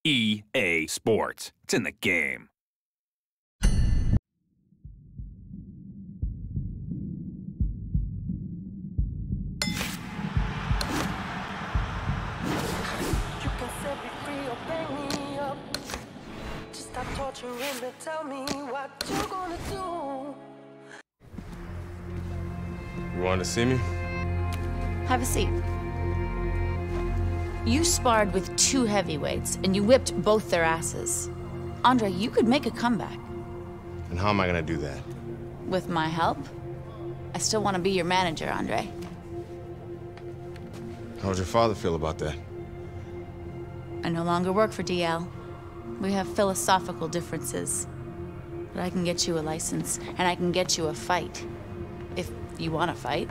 EA Sports. It's in the game. Tell me what you gonna do. You want to see me? Have a seat. You sparred with two heavyweights, and you whipped both their asses. Andre, you could make a comeback. And how am I going to do that? With my help? I still want to be your manager, Andre. How would your father feel about that? I no longer work for DL. We have philosophical differences. But I can get you a license, and I can get you a fight. If you want to fight.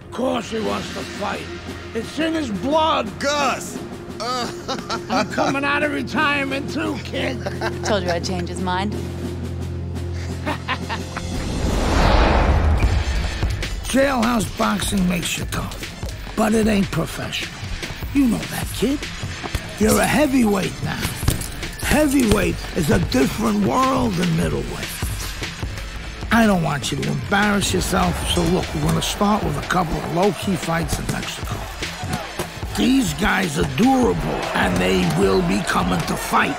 Of course he wants to fight. It's in his blood. Gus! I'm coming out of retirement too, kid. Told you I'd change his mind. Jailhouse boxing makes you tough, but it ain't professional. You know that, kid. You're a heavyweight now. Heavyweight is a different world than middleweight. I don't want you to embarrass yourself, so look, we're gonna start with a couple of low-key fights in Mexico. These guys are durable, and they will be coming to fight.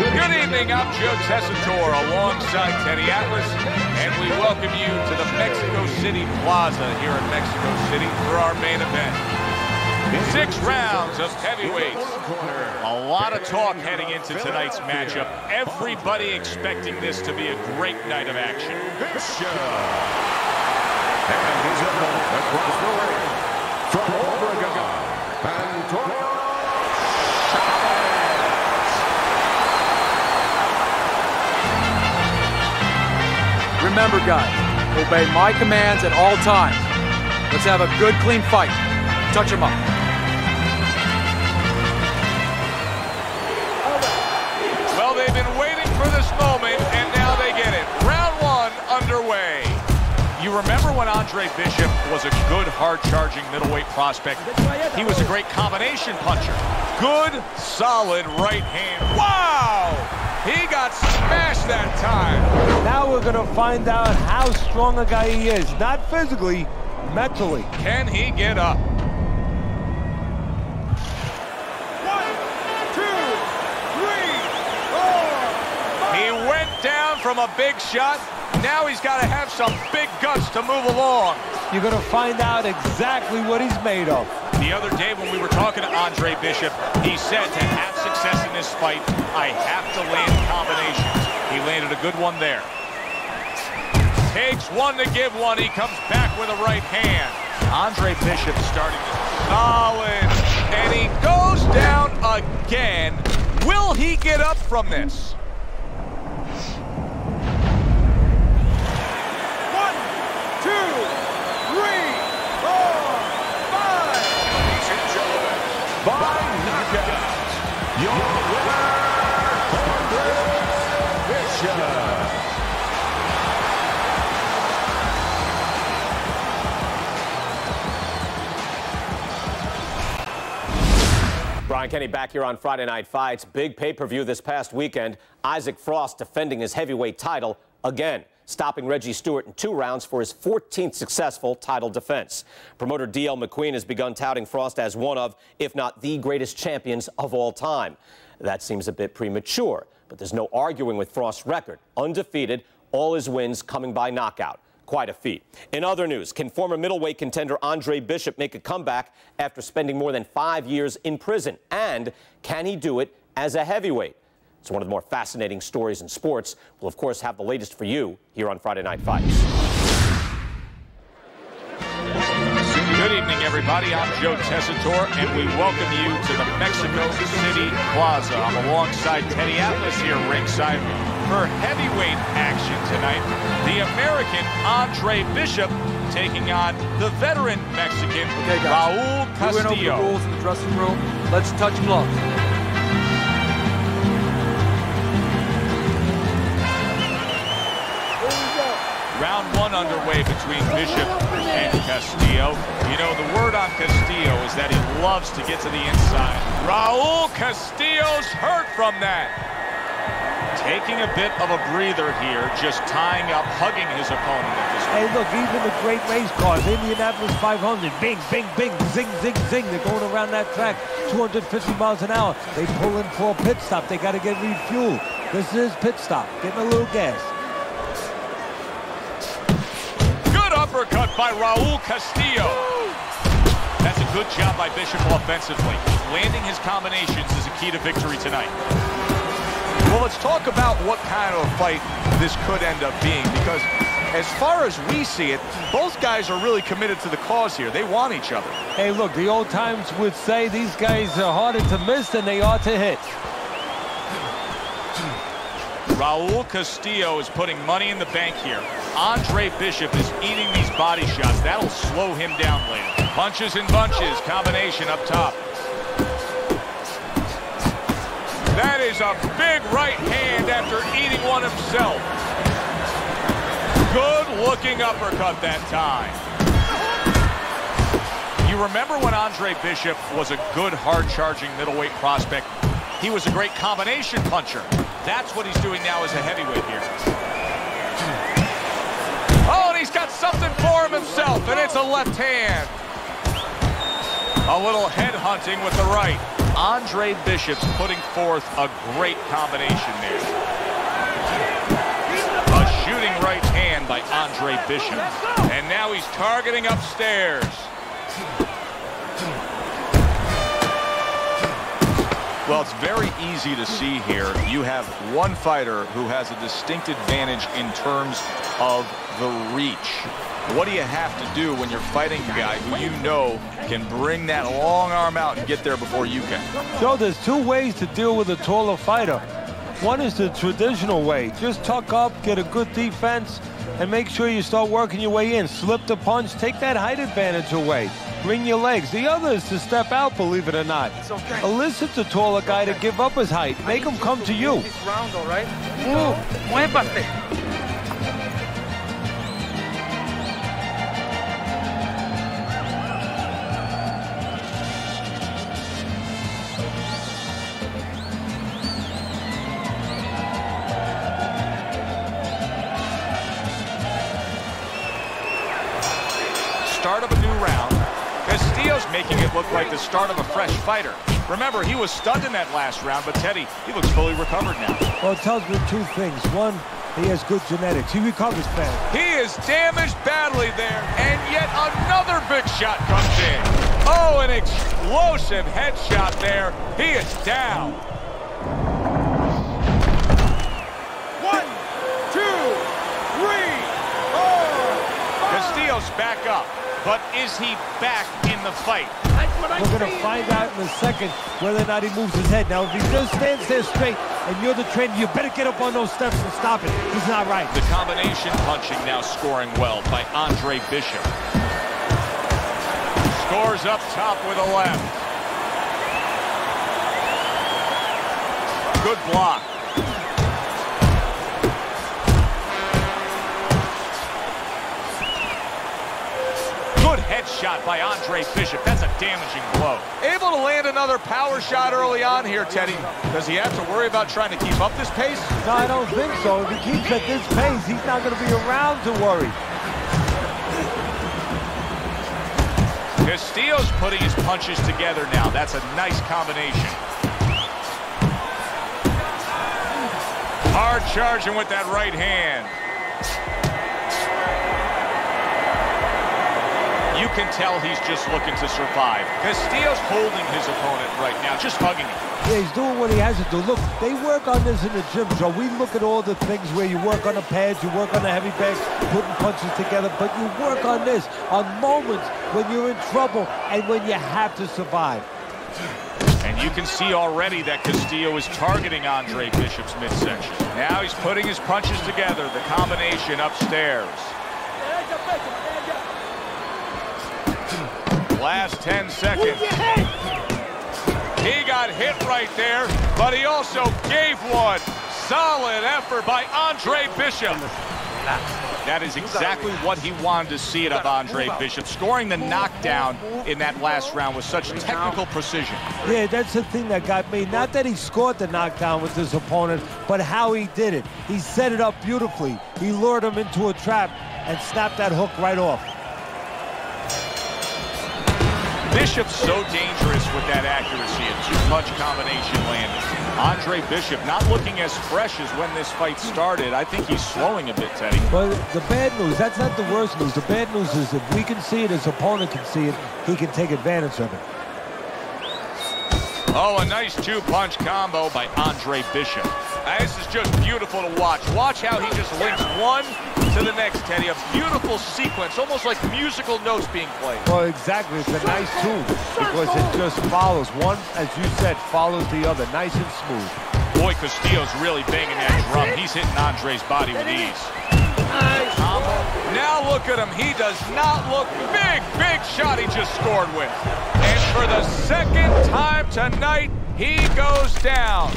Good evening, I'm Joe Tessitore alongside Teddy Atlas, and we welcome you to the Mexico City Plaza here in Mexico City for our main event. 6 rounds of heavyweights. A lot of talk heading into tonight's matchup. Everybody expecting this to be a great night of action. And his opponent across the ring from Oregon, Antonio. Remember, guys, obey my commands at all times. Let's have a good, clean fight. Touch him up. Well, they've been waiting for this moment, and now they get it. Round 1 underway. You remember when Andre Bishop was a good, hard-charging middleweight prospect? He was a great combination puncher. Good, solid right hand. Wow! He got smashed that time. Now we're going to find out how strong a guy he is. Not physically, mentally. Can he get up? 1, 2, 3, 4. He went down from a big shot. Now he's got to have some big guts to move along. You're going to find out exactly what he's made of. The other day when we were talking to Andre Bishop, he said to have success in this fight, I have to land combinations. He landed a good one there. Takes one to give one. He comes back with a right hand. Andre Bishop starting to solid. And he goes down again. Will he get up from this? 1, 2, 3, 4, 5. By knockout, your winner, Andre Bishop. Brian Kenny back here on Friday Night Fights. Big pay-per-view this past weekend. Isaac Frost defending his heavyweight title again, stopping Reggie Stewart in 2 rounds for his 14th successful title defense. Promoter D.L. McQueen has begun touting Frost as one of, if not the greatest champions of all time. That seems a bit premature, but there's no arguing with Frost's record. Undefeated, all his wins coming by knockout. Quite a feat. In other news, can former middleweight contender Andre Bishop make a comeback after spending more than 5 years in prison? And can he do it as a heavyweight? It's one of the more fascinating stories in sports. We'll, of course, have the latest for you here on Friday Night Fights. Good evening, everybody. I'm Joe Tessitore, and we welcome you to the Mexico City Plaza. I'm alongside Teddy Atlas here ringside for heavyweight action tonight. The American Andre Bishop taking on the veteran Mexican Raul Castillo. We went over the rules in the dressing room. Let's touch gloves. Round 1 underway between Bishop and Castillo. You know, the word on Castillo is that he loves to get to the inside. Raul Castillo's hurt from that. Taking a bit of a breather here, just tying up, hugging his opponent at this point. Hey, look, even the great race cars, Indianapolis 500, bing, bing, bing, zing, zing, zing. They're going around that track 250 miles an hour. They pull in for a pit stop. They got to get refueled. This is pit stop, getting a little gas. Good uppercut by Raul Castillo. That's a good job by Bishop offensively. Landing his combinations is a key to victory tonight. Well, let's talk about what kind of a fight this could end up being, because as far as we see it, both guys are really committed to the cause here. They want each other. Hey, look, the old times would say these guys are harder to miss than they are to hit. Raul Castillo is putting money in the bank here. Andre Bishop is eating these body shots. That'll slow him down later. Punches and bunches, combination up top. That is a big right hand after eating one himself. Good-looking uppercut that time. You remember when Andre Bishop was a good, hard-charging middleweight prospect? He was a great combination puncher. That's what he's doing now as a heavyweight here. Oh, and he's got something for him himself, and it's a left hand. A little head hunting with the right. Andre Bishop's putting forth a great combination there. A shooting right hand by Andre Bishop. And now he's targeting upstairs. Well, it's very easy to see here. You have one fighter who has a distinct advantage in terms of the reach. What do you have to do when you're fighting a guy who you know can bring that long arm out and get there before you can? Joe, there's two ways to deal with a taller fighter. One is the traditional way. Just tuck up, get a good defense, and make sure you start working your way in. Slip the punch, take that height advantage away. Bring your legs. The other is to step out, believe it or not. Elicit the taller guy to give up his height. Make him come to you. Round, all right? Muévate. Start of a new round. Castillo's making it look like the start of a fresh fighter. Remember, he was stunned in that last round, but Teddy, he looks fully recovered now. Well, it tells me two things. One, he has good genetics. He recovers fast. He is damaged badly there, and yet another big shot comes in. Oh, an explosive headshot there. He is down. 1, 2, 3, 4. Castillo's back up. But is he back in the fight? We're going to find out in a second whether or not he moves his head. Now, if he just stands there straight and you're the trainer, you better get up on those steps and stop it. He's not right. The combination punching now scoring well by Andre Bishop. Scores up top with a left. Good block. Good headshot by Andre Bishop. That's a damaging blow. Able to land another power shot early on here, Teddy. Does he have to worry about trying to keep up this pace? No, I don't think so. If he keeps at this pace, he's not going to be around to worry. Castillo's putting his punches together now. That's a nice combination. Hard charging with that right hand. You can tell he's just looking to survive. Castillo's holding his opponent right now, just hugging him. Yeah, he's doing what he has to do. Look, they work on this in the gym, Joe. We look at all the things where you work on the pads, you work on the heavy bags, putting punches together, but you work on this on moments when you're in trouble and when you have to survive. And you can see already that Castillo is targeting Andre Bishop's midsection. Now he's putting his punches together, the combination upstairs. Last 10 seconds. He got hit right there, but he also gave one. Solid effort by Andre Bishop. That is exactly what he wanted to see out of Andre Bishop. Scoring the knockdown in that last round with such technical precision. Yeah, that's the thing that got me. Not that he scored the knockdown with his opponent, but how he did it. He set it up beautifully. He lured him into a trap and snapped that hook right off. Bishop's so dangerous with that accuracy. A two-punch combination landed. Andre Bishop not looking as fresh as when this fight started. I think he's slowing a bit, Teddy. But the bad news, that's not the worst news. The bad news is if we can see it, his opponent can see it, he can take advantage of it. Oh, a nice two-punch combo by Andre Bishop. This is just beautiful to watch. Watch how he just links one to the next, Teddy. A beautiful sequence, almost like musical notes being played. Well, exactly. It's a nice tune because it just follows. One, as you said, follows the other. Nice and smooth. Boy, Castillo's really banging that drum. He's hitting Andre's body with ease. Now look at him. He does not look big. Big shot he just scored with. And for the second time tonight, he goes down.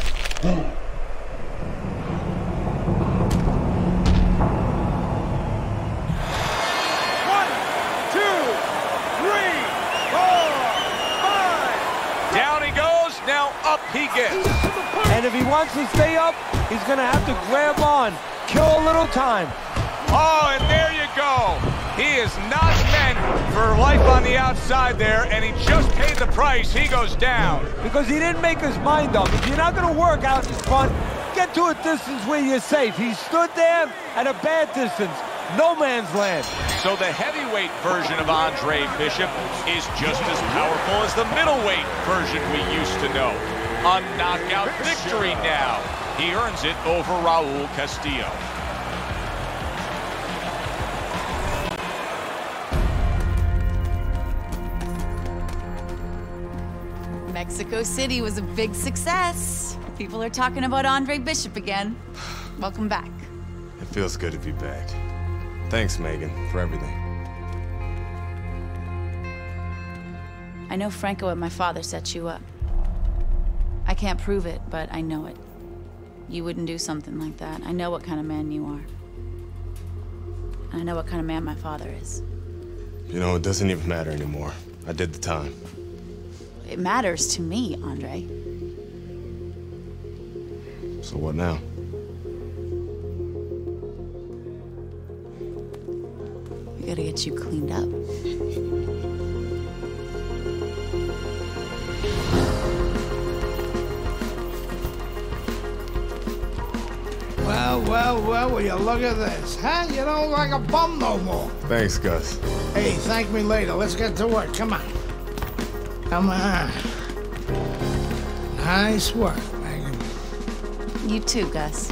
Up he gets. And if he wants to stay up, he's going to have to grab on, kill a little time. Oh, and there you go. He is not meant for life on the outside there, and he just paid the price. He goes down. Because he didn't make his mind up. If you're not going to work out in front, get to a distance where you're safe. He stood there at a bad distance. No man's land. So the heavyweight version of Andre Bishop is just as powerful as the middleweight version we used to know. A knockout victory now. He earns it over Raul Castillo. Mexico City was a big success. People are talking about Andre Bishop again. Welcome back. It feels good to be back. Thanks, Megan, for everything. I know Franco and my father set you up. I can't prove it, but I know it. You wouldn't do something like that. I know what kind of man you are. And I know what kind of man my father is. You know, it doesn't even matter anymore. I did the time. It matters to me, Andre. So what now? We gotta get you cleaned up. Well, will you look at this, huh? You don't look like a bum no more. Thanks, Gus. Hey, thank me later. Let's get to work. Come on. Come on. Nice work, Megan. You too, Gus.